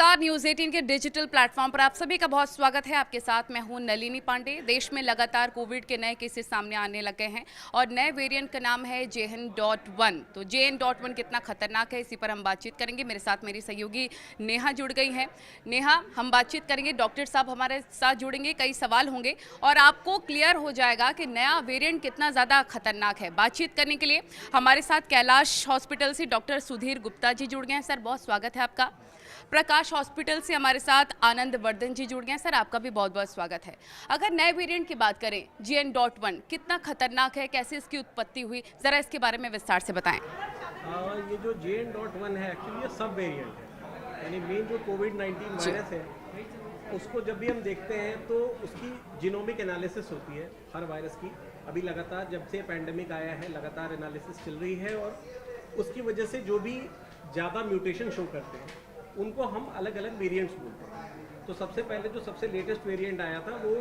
नमस्कार। न्यूज़ 18 के digital platform पर आप सभी का बहुत स्वागत है। आपके साथ मैं हूं नलिनी पांडे। देश में लगातार कोविड के नए केसेस सामने आने लगे हैं और नए वेरिएंट का नाम है JN.1। तो JN.1 कितना खतरनाक है, इसी पर हम बातचीत करेंगे। मेरे साथ मेरी सहयोगी नेहा जुड़ गई हैं। नेहा, हम बातचीत करेंगे, डॉक्टर साहब हमारे साथ जुड़ेंगे, कई सवाल होंगे और आपको क्लियर हो जाएगा कि नया वेरिएंट कितना ज़्यादा खतरनाक है। बातचीत करने के लिए हमारे साथ कैलाश हॉस्पिटल से डॉक्टर सुधीर गुप्ता जी जुड़ गए हैं। सर, बहुत स्वागत है आपका। प्रकाश हॉस्पिटल से हमारे साथ आनंद वर्धन जी जुड़ गए हैं। सर, आपका भी बहुत बहुत स्वागत है। अगर नए वेरिएंट की बात करें, JN.1 कितना खतरनाक है, कैसे इसकी उत्पत्ति हुई, जरा इसके बारे में विस्तार से बताएं। ये जो JN.1 है एक्चुअली ये सब वेरिएंट है, यानी मेन जो कोविड-19 वायरस है उसको जब भी हम देखते हैं तो उसकी जीनोमिक एनालिसिस होती है हर वायरस की। अभी लगातार जब से पैंडेमिक आया है लगातार एनालिसिस चल रही है और उसकी वजह से जो भी ज़्यादा म्यूटेशन शो करते हैं उनको हम अलग अलग वेरिएंट्स बोलते हैं। तो सबसे पहले जो सबसे लेटेस्ट वेरिएंट आया था वो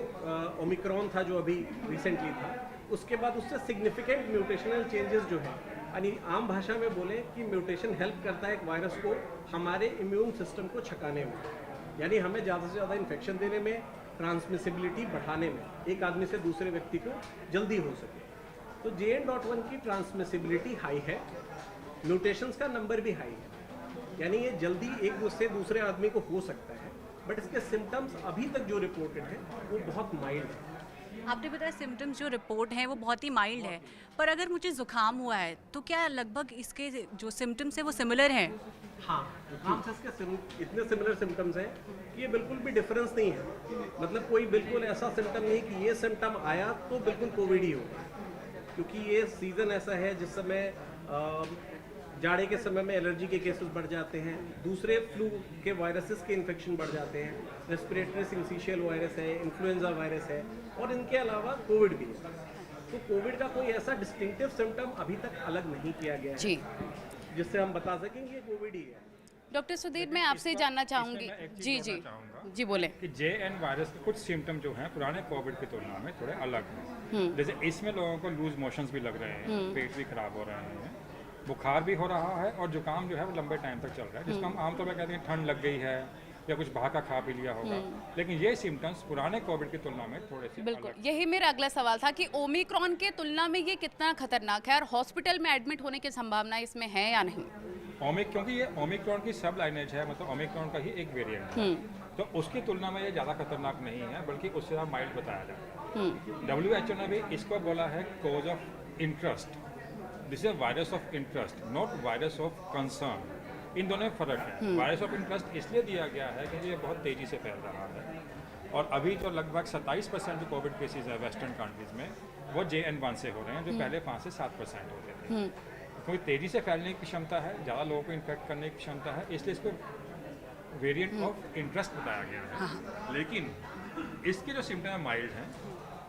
ओमिक्रॉन था, जो अभी रिसेंटली था। उसके बाद उससे सिग्निफिकेंट म्यूटेशनल चेंजेस जो है, यानी आम भाषा में बोले कि म्यूटेशन हेल्प करता है एक वायरस को हमारे इम्यून सिस्टम को छकाने में, यानी हमें ज़्यादा से ज़्यादा इन्फेक्शन देने में, ट्रांसमिसिबिलिटी बढ़ाने में, एक आदमी से दूसरे व्यक्ति को जल्दी हो सके। तो JN.1 की ट्रांसमिसिबिलिटी हाई है, म्यूटेशंस का नंबर भी हाई है, यानी ये जल्दी एक से दूसरे आदमी को हो सकता है। बट इसके सिम्टम्स अभी तक जो रिपोर्टेड है वो बहुत माइल्ड है। आपने बताया सिम्टम्स जो रिपोर्ट हैं वो बहुत ही माइल्ड है, पर अगर मुझे जुकाम हुआ है तो क्या लगभग इसके जो सिम्टम्स हैं वो सिमिलर हैं? हाँ, जुकाम से इसके इतने सिमिलर सिम्टम्स हैं कि ये बिल्कुल भी डिफरेंस नहीं है। मतलब कोई बिल्कुल ऐसा सिम्टम नहीं कि ये सिम्टम आया तो बिल्कुल कोविड ही होगा, क्योंकि ये सीज़न ऐसा है जिस समय जाड़े के समय में एलर्जी के केसेस बढ़ जाते हैं, दूसरे फ्लू के वायरसेस के इन्फेक्शन बढ़ जाते हैं, रेस्पिरेटरी सिंसिशियल वायरस है, इन्फ्लुएंजा वायरस है और इनके अलावा कोविड भी है। तो कोविड का कोई ऐसा डिस्टिंक्टिव सिम्टम अभी तक अलग नहीं किया गया है जिससे हम बता सकें कि ये कोविड ही है। डॉक्टर सुधीर, मैं आपसे जानना चाहूँगी। जी जी जी, बोले कि JN वायरस के कुछ सिम्टम जो हैं पुराने कोविड की तुलना में थोड़े अलग हैं। जैसे इसमें लोगों को लूज मोशंस भी लग रहे हैं, पेट भी खराब हो रहे हैं, बुखार भी हो रहा है और जुकाम जो है वो लंबे टाइम तक चल रहा है, जिसको हम आमतौर पर कहते हैं ठंड लग गई है या कुछ बाहर का खा पी लिया होगा। लेकिन ये सिम्टम्स पुराने कोविड की तुलना में थोड़े से बिल्कुल अलग। यही मेरा अगला सवाल था कि ओमिक्रॉन के तुलना में ये कितना खतरनाक है और हॉस्पिटल में एडमिट होने की संभावना इसमें है या नहीं? क्योंकि ये ओमिक्रॉन की सब लाइनेज है, मतलब ओमिक्रॉन का ही एक वेरिएंट है, तो उसकी तुलना में ये ज़्यादा खतरनाक नहीं है, बल्कि उससे ज़्यादा माइल्ड बताया जाता है। WHO ने भी इसको बोला है cause of interest. This is virus of interest, not virus of concern. इन दोनों में फर्क है। वायरस ऑफ इंटरेस्ट इसलिए दिया गया है क्योंकि ये बहुत तेज़ी से फैल रहा है और अभी जो लगभग 27% जो कोविड केसेज है वेस्टर्न कंट्रीज में वो JN.1 से हो रहे हैं, जो पहले 5 से 7% होते थे। क्योंकि तेज़ी से फैलने की क्षमता है, ज़्यादा लोगों को इन्फेक्ट करने की क्षमता है, इसलिए इसको वेरिएंट ऑफ इंटरेस्ट बताया गया है। लेकिन इसके जो सिम्टम है माइल्ड हैं,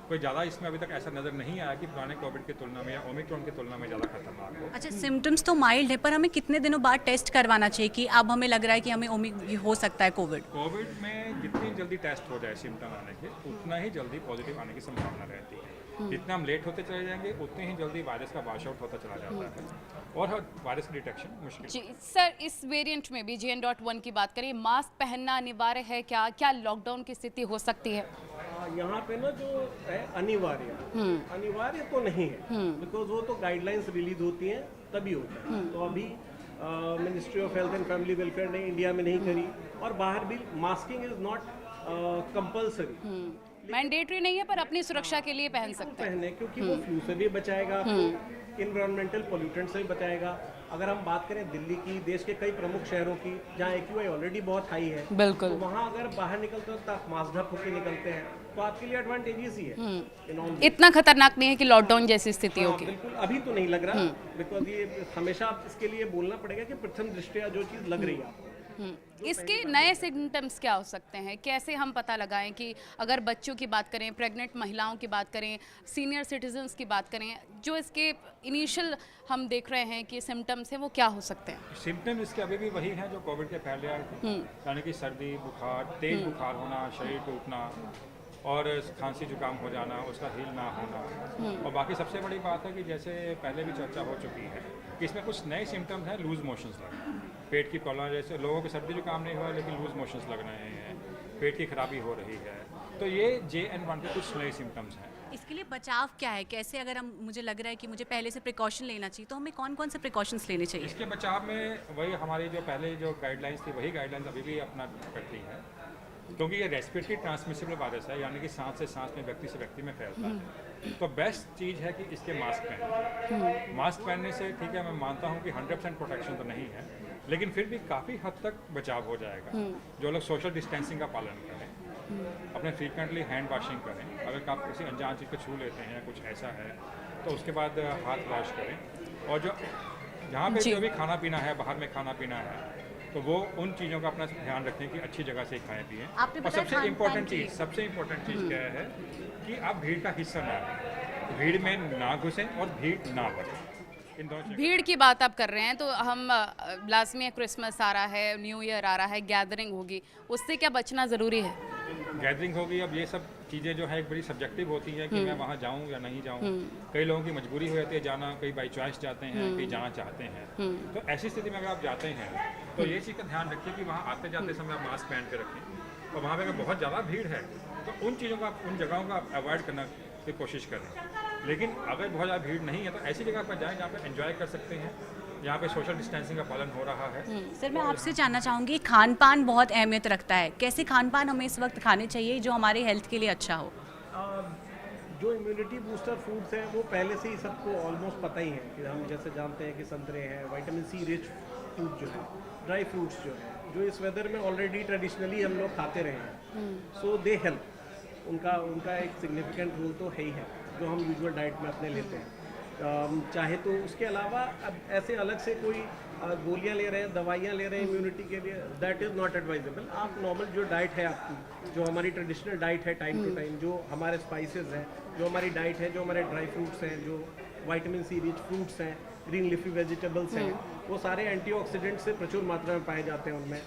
कोई ज़्यादा इसमें अभी तक ऐसा नज़र नहीं आया कि पुराने कोविड की तुलना में या ओमिक्रॉन की तुलना में ज़्यादा खतरनाक हो। अच्छा, सिम्टम्स तो माइल्ड है, पर हमें कितने दिनों बाद टेस्ट करवाना चाहिए कि अब हमें लग रहा है कि हमें हो सकता है कोविड में जितनी जल्दी टेस्ट हो जाए सिम्टम आने के, उतना ही जल्दी पॉजिटिव आने की संभावना रहती है। जितना हम लेट होते चले जाएंगे उतने ही जल्दी वायरस का वॉश आउट होता चला जाता है और वायरस की डिटेक्शन मुश्किल। जी सर, इस वेरिएंट में भी JN.1 की बात करें, मास्क पहनना अनिवार्य है क्या? क्या लॉकडाउन की स्थिति हो सकती है? यहाँ पे ना जो है अनिवार्य तो नहीं है, बिकॉज वो तो गाइडलाइंस रिलीज होती हैं तभी होता है। तो अभी ministry of health and family welfare ने इंडिया में नहीं करी और बाहर भी masking is not compulsory, mandatory नहीं है, पर अपनी सुरक्षा के लिए पहन सकते हैं। पहने, क्योंकि वो फ्लू से भी बचाएगा आपको, इन्वायरमेंटल पोल्यूटेंट से भी बचाएगा। अगर हम बात करें दिल्ली की, देश के कई प्रमुख शहरों की जहाँ AQI ऑलरेडी बहुत हाई है, बिल्कुल, तो वहाँ अगर बाहर निकलते हो तो आप मास्क ढक होकर निकलते हैं तो आपके लिए एडवांटेजेस ही है। इतना खतरनाक नहीं है कि लॉकडाउन जैसी स्थिति होगी। बिल्कुल अभी तो नहीं लग रहा, बिकॉज ये हमेशा इसके लिए बोलना पड़ेगा कि प्रथम दृष्टया जो चीज़ लग रही है आपको। इसके नए सिम्टम्स क्या हो सकते हैं? कैसे हम पता लगाएं कि अगर बच्चों की बात करें, प्रेग्नेंट महिलाओं की बात करें, सीनियर सिटीजन्स की बात करें, जो इसके इनिशियल हम देख रहे हैं कि सिम्टम्स हैं वो क्या हो सकते हैं? सिम्टम इसके अभी भी वही हैं जो कोविड के पहले आए थे, यानी कि सर्दी, बुखार, तेज बुखार होना, शरीर टूटना और खांसी जुकाम हो जाना, उसका हील ना होना। और बाकी सबसे बड़ी बात है कि जैसे पहले भी चर्चा हो चुकी है कि इसमें कुछ नए सिम्टम्स हैं, लूज मोशंस लगना। पेट की प्रॉब्लम, जैसे लोगों को सर्दी जुकाम नहीं हुआ लेकिन लूज मोशंस लग रहे हैं, पेट की खराबी हो रही है, तो ये JN.1 के कुछ नए सिम्टम्स हैं। इसके लिए बचाव क्या है? कैसे, अगर हम, मुझे लग रहा है कि मुझे पहले से प्रिकॉशन लेना चाहिए, तो हमें कौन कौन से प्रिकॉशंस लेने चाहिए? इसके बचाव में वही हमारी जो पहले जो गाइडलाइंस थी वही गाइडलाइंस अभी भी अपना करती है, क्योंकि ये रेस्पिरेटरी ट्रांसमिसिबल वायरस है, यानी कि सांस से सांस में, व्यक्ति से व्यक्ति में फैलता है। तो बेस्ट चीज़ है कि इसके मास्क पहनें। मास्क पहनने से ठीक है, मैं मानता हूँ कि 100% प्रोटेक्शन तो नहीं है, लेकिन फिर भी काफ़ी हद तक बचाव हो जाएगा। जो लोग सोशल डिस्टेंसिंग का पालन करें, अपने फ्रीक्वेंटली हैंड वॉशिंग करें, अगर आप किसी अनजान चीज़ को छू लेते हैं या कुछ ऐसा है तो उसके बाद हाथ वॉश करें, और जो जहाँ पे जो भी खाना पीना है, बाहर में खाना पीना है, तो वो उन चीज़ों का अपना ध्यान रखें कि अच्छी जगह से खाएं पिएं। आपने और बताया सबसे इम्पोर्टेंट चीज़ क्या है कि आप भीड़ का हिस्सा ना बनें, भीड़ में ना घुसें और भीड़ ना बढ़ें। इन दोनों चीज़ों भीड़ की बात आप कर रहे हैं तो हम लाजमी है, क्रिसमस आ रहा है, न्यू ईयर आ रहा है, गैदरिंग होगी, उससे क्या बचना ज़रूरी है? गैदरिंग होगी। अब ये सब चीज़ें जो है एक बड़ी सब्जेक्टिव होती है कि मैं वहाँ जाऊँ या नहीं जाऊँ। कई लोगों की मजबूरी हो जाती है जाना, कई बाई चॉइस जाते हैं, कई जाना चाहते हैं। तो ऐसी स्थिति में अगर आप जाते हैं तो ये चीज़ का ध्यान रखिए कि वहाँ आते जाते समय आप मास्क पहन के रखें, और वहाँ पे अगर बहुत ज़्यादा भीड़ है तो उन चीज़ों का, उन जगहों का अवॉइड करने की कोशिश करें। लेकिन अगर बहुत ज़्यादा भीड़ नहीं है तो ऐसी जगह पर जाएँ जहाँ पर एंजॉय कर सकते हैं, यहाँ पे सोशल डिस्टेंसिंग का पालन हो रहा है। सर, मैं आपसे जानना चाहूँगी, खान पान बहुत अहमियत रखता है, कैसे खान पान हमें इस वक्त खाने चाहिए जो हमारे हेल्थ के लिए अच्छा हो? जो इम्यूनिटी बूस्टर फूड्स हैं वो पहले से ही सबको ऑलमोस्ट पता ही है कि हम जैसे जानते हैं कि संतरे हैं, विटामिन सी रिच फ्रूट जो है, ड्राई फ्रूट्स जो है, जो इस वेदर में ऑलरेडी ट्रेडिशनली हम लोग खाते रहे हैं, सो दे हेल्प। उनका एक सिग्निफिकेंट रोल तो है ही है जो हम यूजुअल डाइट में अपने लेते हैं। चाहे तो उसके अलावा अब ऐसे अलग से कोई गोलियां ले रहे हैं, दवाइयां ले रहे हैं इम्यूनिटी के लिए, दैट इज़ नॉट एडवाइजेबल। आप नॉर्मल जो डाइट है आपकी, जो हमारी ट्रेडिशनल डाइट है टाइम टू टाइम, जो हमारे स्पाइसेस हैं, जो हमारी डाइट है, जो हमारे ड्राई फ्रूट्स हैं, जो विटामिन सी रिच फ्रूट्स हैं, ग्रीन लीफी वेजिटेबल्स हैं, वो सारे एंटीऑक्सीडेंट से प्रचुर मात्रा में पाए जाते हैं। उनमें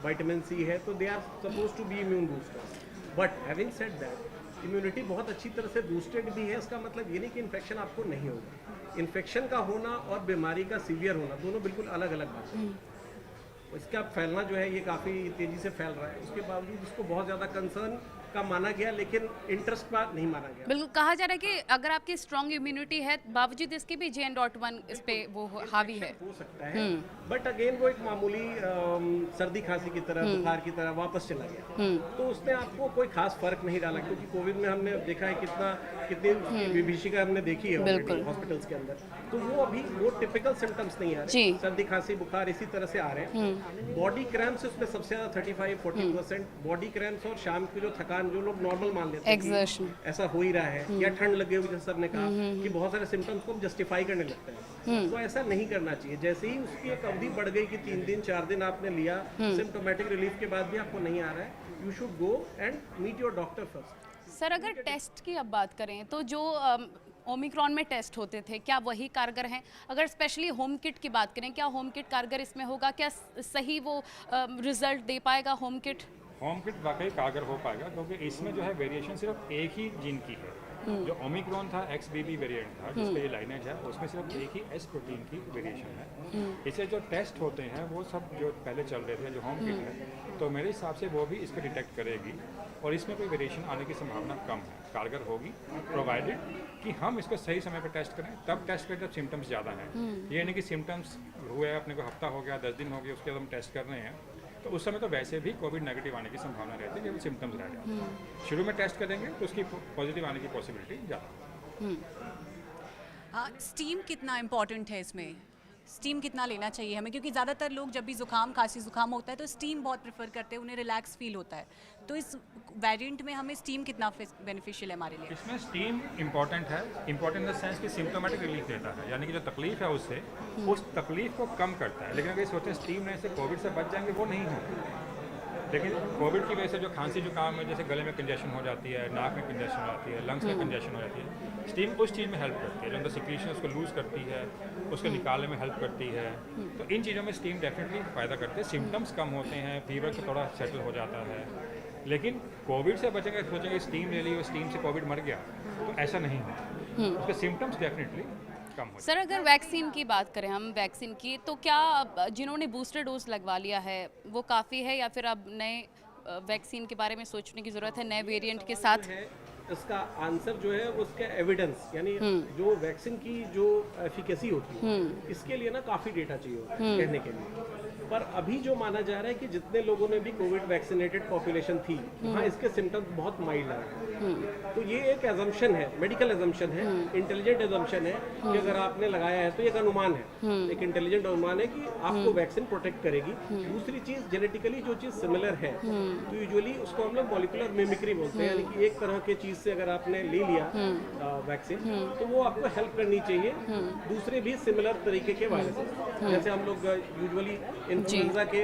विटामिन सी है, तो they are supposed to be immune boosters. But having said that, immunity बहुत अच्छी तरह से बूस्टेड भी है। इसका मतलब ये नहीं कि इन्फेक्शन आपको नहीं होगा। इन्फेक्शन का होना और बीमारी का सीवियर होना दोनों बिल्कुल अलग अलग बात है। इसका फैलना जो है ये काफ़ी तेज़ी से फैल रहा है, उसके बावजूद इसको बहुत ज़्यादा कंसर्न का माना गया, लेकिन इंटरेस्ट का नहीं माना गया। बिल्कुल, कहा जा रहा है कि अगर आपकी स्ट्रॉन्ग इम्यूनिटी है, बावजूद इसके भी JN.1 इस पे वो हावी है। हो सकता है, बट अगेन वो एक मामूली सर्दी खांसी की तरह, बुखार की तरह वापस चला गया। तो उसने आपको कोई खास फर्क नहीं डाला, क्योंकि कोविड में हमने देखा है कितनी विभीषिका हमने देखी है हॉस्पिटल्स के अंदर। तो वो अभी वो टिपिकल सिम्टम्स नहीं आ रहे, सर्दी खांसी बुखार इसी तरह से आ रहे हैं। बॉडी क्रैम्प्स उसमें सबसे ज़्यादा 35-40% बॉडी क्रैम्प्स, और शाम की जो थकान जो लोग नॉर्मल मान लेते हैं कि ऐसा हो ही रहा है, या ठंड लगे हुई, जैसे सर ने कहा कि बहुत सारे सिम्टम्स को हम जस्टिफाई करने लगते हैं। तो ऐसा नहीं करना चाहिए। जैसे ही उसकी एक अवधि बढ़ गई कि 3 दिन 4 दिन आपने लिया, सिम्टोमेटिक रिलीफ के बाद भी आपको नहीं आ रहा है, you should go and meet your doctor first. Sir, अगर टेस्ट की अब बात करें तो जो ओमिक्रॉन में टेस्ट होते थे, क्या वही कारगर हैं? अगर स्पेशली होम किट की बात करें, क्या होम किट कारगर इसमें होगा? क्या सही वो रिजल्ट दे पाएगा होम किट? होम किट वाकई कारगर हो पाएगा, क्योंकि इसमें जो है वेरिएशन सिर्फ एक ही जीन की है। जो ओमिक्रॉन था XBB वेरिएंट था, जिसका ये लाइनेज है, उसमें सिर्फ एक ही S प्रोटीन की वेरिएशन है। इसे जो टेस्ट होते हैं वो सब जो पहले चल रहे थे, जो होम किट है, तो मेरे हिसाब से वो भी इसको डिटेक्ट करेगी, और इसमें कोई वेरिएशन आने की संभावना कम है। कारगर होगी प्रोवाइडेड कि हम इसको सही समय पर टेस्ट करें, तब टेस्ट करें जब सिम्टम्स ज़्यादा हैं। ये नहीं कि सिम्टम्स हुए, अपने को हफ्ता हो गया, 10 दिन हो गए, उसके बाद हम टेस्ट कर रहे हैं, तो उस समय तो वैसे भी कोविड नेगेटिव आने की संभावना रहती है जब सिम्टम्स रह जाते हैं। शुरू में टेस्ट करेंगे तो उसकी पॉजिटिव आने की पॉसिबिलिटी ज़्यादा। स्टीम कितना इम्पॉर्टेंट है इसमें? स्टीम कितना लेना चाहिए हमें? क्योंकि ज़्यादातर लोग जब भी खांसी जुकाम होता है तो स्टीम बहुत प्रेफर करते हैं, उन्हें रिलैक्स फील होता है। तो इस वेरिएंट में हमें स्टीम कितना बेनिफिशियल है हमारे लिए? इसमें स्टीम इम्पॉर्टेंट है, इम्पॉर्टेंट इन द सेंस कि सिम्टोमेटिक रिलीफ देता है, यानी कि जो तकलीफ है उससे उस तकलीफ को कम करता है। लेकिन अगर सोचते हैं स्टीम लेने से कोविड से बच जाएंगे, वो नहीं होगा। लेकिन कोविड की वजह से जो खांसी जुकाम में जैसे गले में कंजेशन हो जाती है, नाक में कंजेशन हो जाती है, लंग्स में कंजेशन हो जाती है, स्टीम उस चीज़ में हेल्प करती है। जो अंदर सिक्रीशन उसको लूज़ करती है, उसको निकालने में हेल्प करती है। तो इन चीज़ों में स्टीम डेफिनेटली फ़ायदा करते हैं। सिम्टम्स कम होते हैं, फीवर से थोड़ा सेटल हो जाता है। लेकिन कोविड से बचेंगे, सोचेंगे स्टीम ले ली और स्टीम से कोविड मर गया, तो ऐसा नहीं है। उसके सिम्टम्स डेफिनेटली कम हो जाए। सर अगर वैक्सीन की बात करें हम वैक्सीन की, तो क्या जिन्होंने बूस्टर डोज लगवा लिया है वो काफ़ी है, या फिर अब नए वैक्सीन के बारे में सोचने की ज़रूरत है नए वेरिएंट के साथ? है इसका आंसर जो है उसका एविडेंस, यानी जो वैक्सीन की जो एफिकेसी होती है इसके लिए ना काफ़ी डेटा चाहिए होता है कहने के लिए। पर अभी जो माना जा रहा है कि जितने लोगों ने भी कोविड वैक्सीनेटेड पॉपुलेशन थी वहाँ इसके सिम्टम्स बहुत माइल्ड आ रहे हैं। तो ये एक एजम्पशन है, मेडिकल एजम्पशन है, इंटेलिजेंट एजम्पन है कि अगर आपने लगाया है तो एक अनुमान है, एक इंटेलिजेंट अनुमान है कि आपको वैक्सीन प्रोटेक्ट करेगी। दूसरी चीज़, जेनेटिकली जो चीज़ सिमिलर है तो यूजुअली उसको हम लोग मॉलिक्यूलर मिमिक्री बोलते हैं, यानी कि एक तरह की चीज़ से अगर आपने ले लिया वैक्सीन तो वो आपको हेल्प करनी चाहिए दूसरे भी सिमिलर तरीके के वायरस। जैसे हम लोग यूजुअली इन्फ्लुएंजा के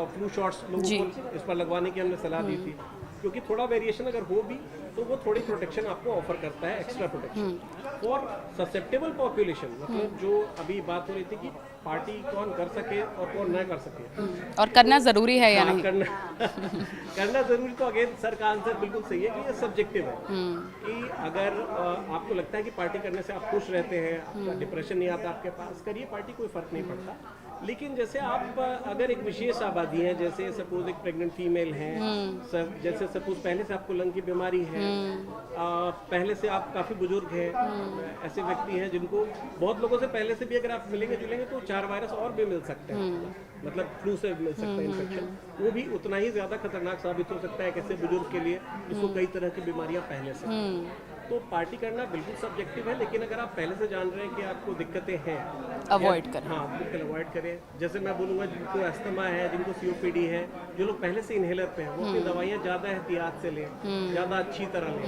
फ्लू शॉट्स लोगों को इस पर लगवाने की हमने सलाह दी थी, क्योंकि थोड़ा वेरिएशन अगर हो भी तो वो थोड़ी प्रोटेक्शन आपको ऑफर करता है, एक्स्ट्रा प्रोटेक्शन। और ससेप्टेबल पॉपुलेशन, मतलब जो अभी बात हो रही थी कि पार्टी कौन कर सके और कौन ना कर सके और करना ज़रूरी है या नहीं? करना जरूरी, तो अगेन सर का आंसर बिल्कुल सही है कि ये सब्जेक्टिव है कि अगर आपको लगता है कि पार्टी करने से आप खुश रहते हैं, आपका डिप्रेशन नहीं आता आपके पास, करिए पार्टी, कोई फर्क नहीं पड़ता। लेकिन जैसे आप अगर एक विशेष आबादी है, जैसे सपोज एक प्रेग्नेंट फीमेल है, जैसे सपोज पहले से आपको लंग की बीमारी है, पहले से आप काफ़ी बुजुर्ग हैं, ऐसे व्यक्ति हैं जिनको बहुत लोगों से पहले से भी अगर आप मिलेंगे जुलेंगे तो 4 वायरस और भी मिल सकते हैं, मतलब फ्लू से मिल सकता है इन्फेक्शन, वो भी उतना ही ज़्यादा खतरनाक साबित हो सकता है कैसे बुजुर्ग के लिए जिसको कई तरह की बीमारियां पहले से। तो पार्टी करना बिल्कुल सब्जेक्टिव है, लेकिन अगर आप पहले से जान रहे हैं कि आपको दिक्कतें हैं, अवॉइड करें। हाँ बिल्कुल अवॉइड करें। जैसे मैं बोलूँगा जिनको अस्थमा है, जिनको COPD है, जो लोग पहले से इन्हेलर पे हैं वो अपनी दवाइयाँ ज़्यादा एहतियात से लें, ज़्यादा अच्छी तरह लें।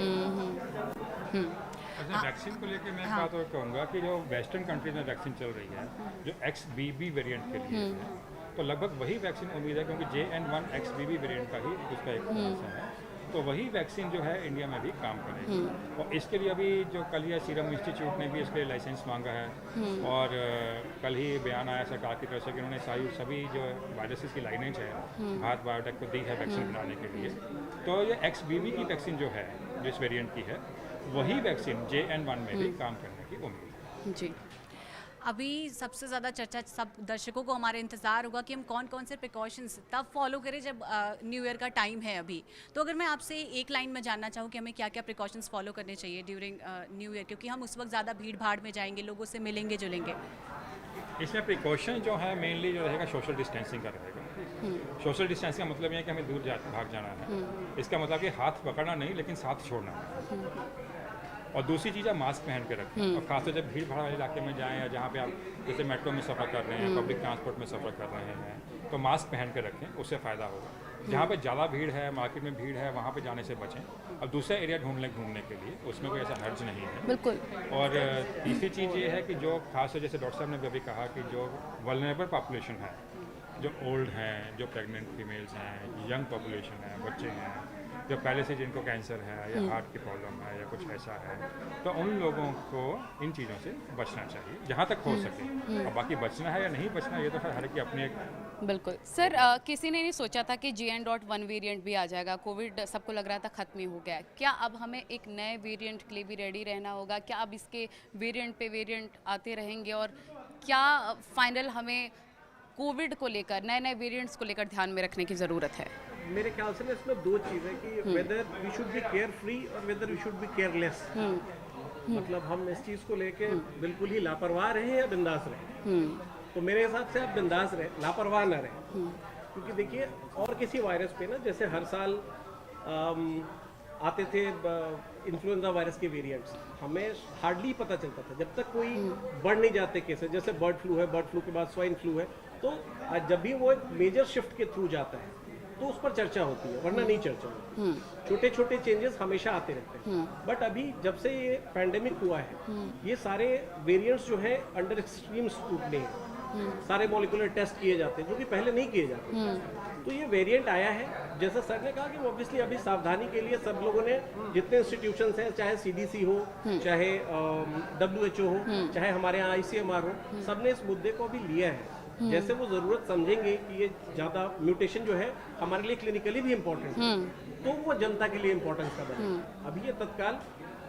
अच्छा, वैक्सीन को लेकर मैं एक बात और कहूँगा कि जो वेस्टर्न कंट्रीज में वैक्सीन चल रही है जो XBB वेरिएंट के लिए है, तो लगभग वही वैक्सीन उम्मीद है, क्योंकि JN1 XBB वेरिएंट का ही उसका एक वर्जन है, तो वही वैक्सीन जो है इंडिया में भी काम करेगी। और इसके लिए अभी जो कल ही सीरम इंस्टीट्यूट ने भी इसके लिए लाइसेंस मांगा है, और कल ही बयान आया सरकार की तरफ से कि उन्होंने सभी जो वायरसेस की लाइनेज है भारत बायोटेक को दी है वैक्सीन बनाने के लिए। तो ये XBB की वैक्सीन जो है जिस वेरिएंट की है वही वैक्सीन JN1 में भी काम करने की उम्मीद है। जी, अभी सबसे ज़्यादा चर्चा सब दर्शकों को हमारे इंतज़ार होगा कि हम कौन कौन से प्रिकॉशंस तब फॉलो करें जब न्यू ईयर का टाइम है अभी। तो अगर मैं आपसे एक लाइन में जानना चाहूँ कि हमें क्या क्या प्रिकॉशंस फॉलो करने चाहिए ड्यूरिंग न्यू ईयर, क्योंकि हम उस वक्त ज़्यादा भीड़ भाड़ में जाएंगे, लोगों से मिलेंगे जुलेंगे। इसमें प्रिकॉशन जो है मेनली जो रहेगा सोशल डिस्टेंसिंग का रहेगा। सोशल डिस्टेंसिंग का मतलब ये है कि हमें दूर भाग जाना है, इसका मतलब कि हाथ पकड़ना नहीं लेकिन साथ छोड़ना है। और दूसरी चीज़ है मास्क पहन के रखें, और खासकर जब भीड़ भाड़ वाले इलाके में जाएं या जहाँ पे आप जैसे मेट्रो में सफ़र कर रहे हैं, पब्लिक ट्रांसपोर्ट में सफ़र कर रहे हैं, तो मास्क पहन के रखें, उससे फ़ायदा होगा। जहाँ पे ज़्यादा भीड़ है, मार्केट में भीड़ है, वहाँ पे जाने से बचें। अब दूसरा एरिया ढूंढ लें घूमने के लिए, उसमें कोई ऐसा हर्ज नहीं है। बिल्कुल। और तीसरी चीज़ ये है कि जो खास जैसे डॉक्टर साहब ने भी अभी कहा कि जो वल्नरेबल पॉपुलेशन है, जो ओल्ड हैं, जो प्रेग्नेंट फीमेल्स हैं, यंग पॉपुलेशन है, बच्चे हैं, जो पहले से जिनको कैंसर है या हार्ट की प्रॉब्लम है या कुछ ऐसा है, तो उन लोगों को इन चीज़ों से बचना चाहिए जहाँ तक हो सके। और बाकी बचना है या नहीं बचना ये तो फिर हर एक की अपनी एक। बिल्कुल सर, किसी ने नहीं सोचा था कि JN.1 वेरिएंट भी आ जाएगा। कोविड सबको लग रहा था ख़त्म ही हो गया है। क्या अब हमें एक नए वेरिएंट के लिए भी रेडी रहना होगा? क्या अब इसके वेरिएंट पे वेरिएंट आते रहेंगे? और क्या फाइनल हमें कोविड को लेकर नए नए वेरिएंट्स को लेकर ध्यान में रखने की ज़रूरत है? मेरे ख्याल से इसमें दो चीज़ है कि whether we should be carefree और whether we should be careless. मतलब हम इस चीज़ को लेके बिल्कुल ही लापरवाह रहें या बिंदास रहें। तो मेरे हिसाब से आप बिंदास रहें, लापरवाह ना रहें। क्योंकि देखिए और किसी वायरस पे ना जैसे हर साल आते थे इन्फ्लुएंजा वायरस के वेरिएंट्स, हमें हार्डली पता चलता था जब तक कोई बढ़ नहीं जाते केसेस। जैसे बर्ड फ्लू है, बर्ड फ्लू के बाद स्वाइन फ्लू है, तो जब भी वो एक मेजर शिफ्ट के थ्रू जाता है तो उस पर चर्चा होती है, वरना नहीं चर्चा होती। छोटे छोटे चेंजेस हमेशा आते रहते हैं। बट अभी जब से ये पैंडेमिक हुआ है, ये सारे वेरिएंट्स जो है अंडर एक्सट्रीम स्क्रूटनी है। सारे मॉलिक्यूलर टेस्ट किए जाते हैं जो कि पहले नहीं किए जाते। तो ये वेरिएंट आया है, जैसा सर ने कहा कि ऑब्वियसली अभी सावधानी के लिए सब लोगों ने, जितने इंस्टीट्यूशंस हैं, चाहे CDC हो, चाहे WHO हो, चाहे हमारे यहाँ ICMR हो, सब ने इस मुद्दे को अभी लिया है। जैसे वो ज़रूरत समझेंगे कि ये ज़्यादा म्यूटेशन जो है हमारे लिए क्लिनिकली भी इम्पोर्टेंट है, तो वो जनता के लिए इम्पोर्टेंस का बने। अभी ये तत्काल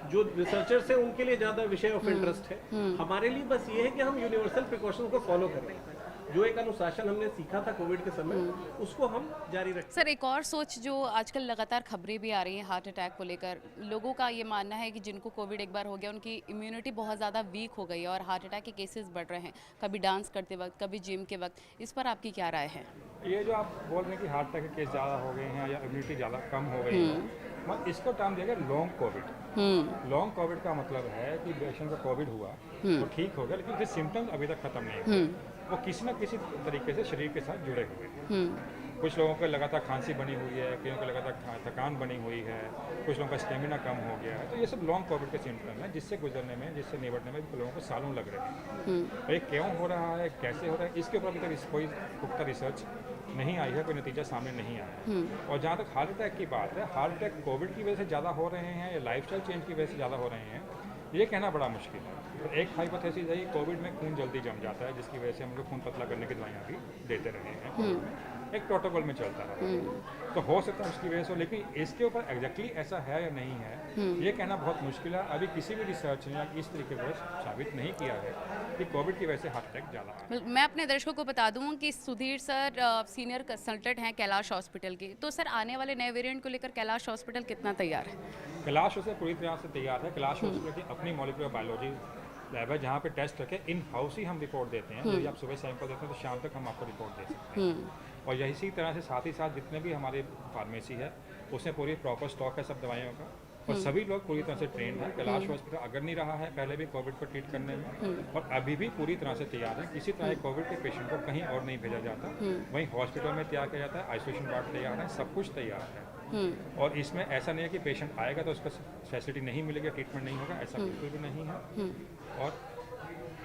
जो रिसर्चर्स हैं उनके लिए ज़्यादा विषय ऑफ इंटरेस्ट है। हमारे लिए बस ये है कि हम यूनिवर्सल प्रिकॉशन को फॉलो करें, जो एक अनुशासन हमने सीखा था कोविड के समय, उसको हम जारी रखें। सर एक और सोच जो आजकल लगातार खबरें भी आ रही हैं हार्ट अटैक को लेकर, लोगों का ये मानना है कि जिनको कोविड एक बार हो गया उनकी इम्यूनिटी बहुत ज़्यादा वीक हो गई है और हार्ट अटैक के केसेस बढ़ रहे हैं, कभी डांस करते वक्त, कभी जिम के वक्त। इस पर आपकी क्या राय है? ये जो आप बोल रहे हैं कि हार्ट अटैक के केस ज़्यादा हो गए हैं या इम्यूनिटी ज़्यादा कम हो गई है, मैं इसको टर्म दिया गया लॉन्ग कोविड। लॉन्ग कोविड का मतलब है कि पेशेंट को कोविड हुआ वो ठीक हो गया, लेकिन उसके सिम्टम्स अभी तक खत्म नहीं हुए, वो किसी न किसी तरीके से शरीर के साथ जुड़े हुए हैं। कुछ लोगों को लगातार खांसी बनी हुई है, कईयों को लगातार थकान बनी हुई है, कुछ लोगों का स्टेमिना कम हो गया है। तो ये सब लॉन्ग कोविड के सिम्टम हैं जिससे गुजरने में, जिससे निपटने में लोगों को सालों लग रहे हैं। तो ये क्यों हो रहा है, कैसे हो रहा है, इसके ऊपर अभी तक कोई पुख्ता रिसर्च नहीं आई है, कोई नतीजा सामने नहीं आया है। और जहाँ तक हार्ट अटैक की बात है, हार्ट अटैक कोविड की वजह से ज़्यादा हो रहे हैं या लाइफस्टाइल चेंज की वजह से ज़्यादा हो रहे हैं, ये कहना बड़ा मुश्किल है। तो एक हाइपोथेसिस है कि कोविड में खून जल्दी जम जाता है, जिसकी वजह से हम लोग खून पतला करने की दवाइयाँ भी देते रहे हैं, एक प्रोटोकॉल में चलता है। तो हो सकता है उसकी वजह से, लेकिन इसके ऊपर एग्जैक्टली ऐसा है या नहीं है ये कहना बहुत मुश्किल है। अभी किसी भी रिसर्च ने इस तरीके से साबित नहीं किया है कि कोविड की वजह से हार्ट अटैक ज़्यादा है। मैं अपने दर्शकों को बता दूं कि सुधीर सर सीनियर कंसल्टेंट हैं कैलाश हॉस्पिटल के। तो सर आने वाले नए वेरिएंट को लेकर कैलाश हॉस्पिटल कितना तैयार है? कैलाश हॉस्पिटल पूरी तरह से तैयार है। कैलाश हॉस्पिटल की अपनी मॉलिक्यूलर बायोलॉजी लैब है जहाँ पे टेस्ट करके इन हाउस ही हम रिपोर्ट देते हैं। यदि आप सुबह सैंपल देते हैं तो शाम तक हम आपको रिपोर्ट दे सकते हैं। और इसी तरह से साथ ही साथ जितने भी हमारे फार्मेसी है उसमें पूरी प्रॉपर स्टॉक है सब दवाइयों का, और सभी लोग पूरी तरह से ट्रेंड हैं। कैलाश हॉस्पिटल अगर नहीं रहा है पहले भी कोविड को ट्रीट करने में, और अभी भी पूरी तरह से तैयार है। किसी तरह कोविड के पेशेंट को कहीं और नहीं भेजा जाता, वहीं हॉस्पिटल में तैयार किया जाता है, आइसोलेशन वार्ड तैयार है, सब कुछ तैयार है। और इसमें ऐसा नहीं है कि पेशेंट आएगा तो उसको फैसिलिटी नहीं मिलेगी, ट्रीटमेंट नहीं होगा, ऐसा बिल्कुल भी नहीं है। और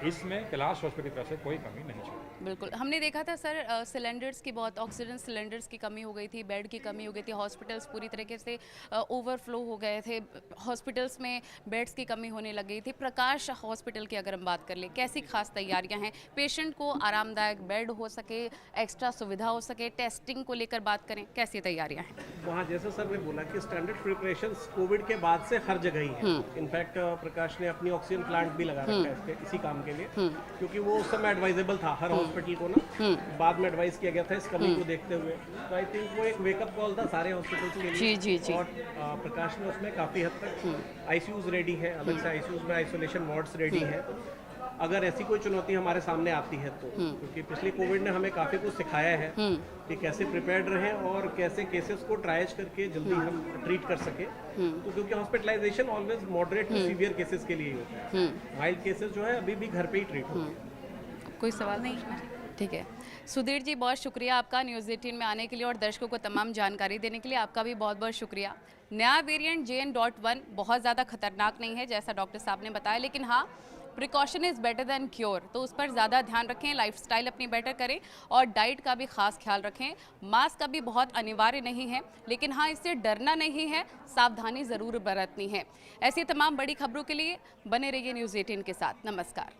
इसमें कैलाश हॉस्पिटल की तरफ से कोई कमी नहीं छोड़ी। बिल्कुल, हमने देखा था सर सिलेंडर्स की बहुत, ऑक्सीजन सिलेंडर्स की कमी हो गई थी, बेड की कमी हो गई थी, हॉस्पिटल्स पूरी तरीके से ओवरफ्लो हो गए थे, हॉस्पिटल्स में बेड्स की कमी होने लग गई थी। प्रकाश हॉस्पिटल की अगर हम बात कर ले, कैसी खास तैयारियां हैं पेशेंट को आरामदायक बेड हो सके, एक्स्ट्रा सुविधा हो सके, टेस्टिंग को लेकर बात करें, कैसी तैयारियां हैं? वहाँ जैसे सर ने बोला कि स्टैंडर्ड प्रिपरेशंस कोविड के बाद से हर जगह ही है। इनफैक्ट प्रकाश ने अपनी ऑक्सीजन प्लांट भी लगा रखा है इसी काम के लिए, क्योंकि वो उस समय एडवाइजेबल था हर हॉस्पिटल को ना, बाद में एडवाइस किया गया था इस कमी को देखते हुए। तो आई थिंक वो एक वेकअप कॉल था सारे हॉस्पिटल्स के लिए। जी। और प्रकाश ने उसमें काफ़ी हद तक आईसीयूज रेडी है, अलग से आईसीयूज में आइसोलेशन वार्ड्स रेडी है अगर ऐसी कोई चुनौती हमारे सामने आती है तो। क्योंकि पिछली कोविड ने हमें काफ़ी कुछ सिखाया है कि कैसे प्रिपेयर्ड रहें और कैसे केसेस को ट्राइज करके जल्दी हम ट्रीट कर सके। तो क्योंकि hospitalization always moderate to severe cases के लिए ही होता है, वाइल्ड केसेस जो है अभी भी घर पे ही ट्रीट होते हैं। कोई सवाल नहीं? ठीक है सुधीर जी, बहुत शुक्रिया आपका न्यूज़ 18 में आने के लिए और दर्शकों को तमाम जानकारी देने के लिए। आपका भी बहुत बहुत शुक्रिया। नया वेरिएंट JN.1 बहुत ज़्यादा खतरनाक नहीं है जैसा डॉक्टर साहब ने बताया, लेकिन हाँ precaution is better than cure, तो उस पर ज़्यादा ध्यान रखें, लाइफस्टाइल अपनी बेटर करें और डाइट का भी खास ख्याल रखें। मास्क का भी बहुत अनिवार्य नहीं है, लेकिन हाँ इससे डरना नहीं है, सावधानी ज़रूर बरतनी है। ऐसी तमाम बड़ी खबरों के लिए बने रहिए न्यूज़ 18 के साथ। नमस्कार।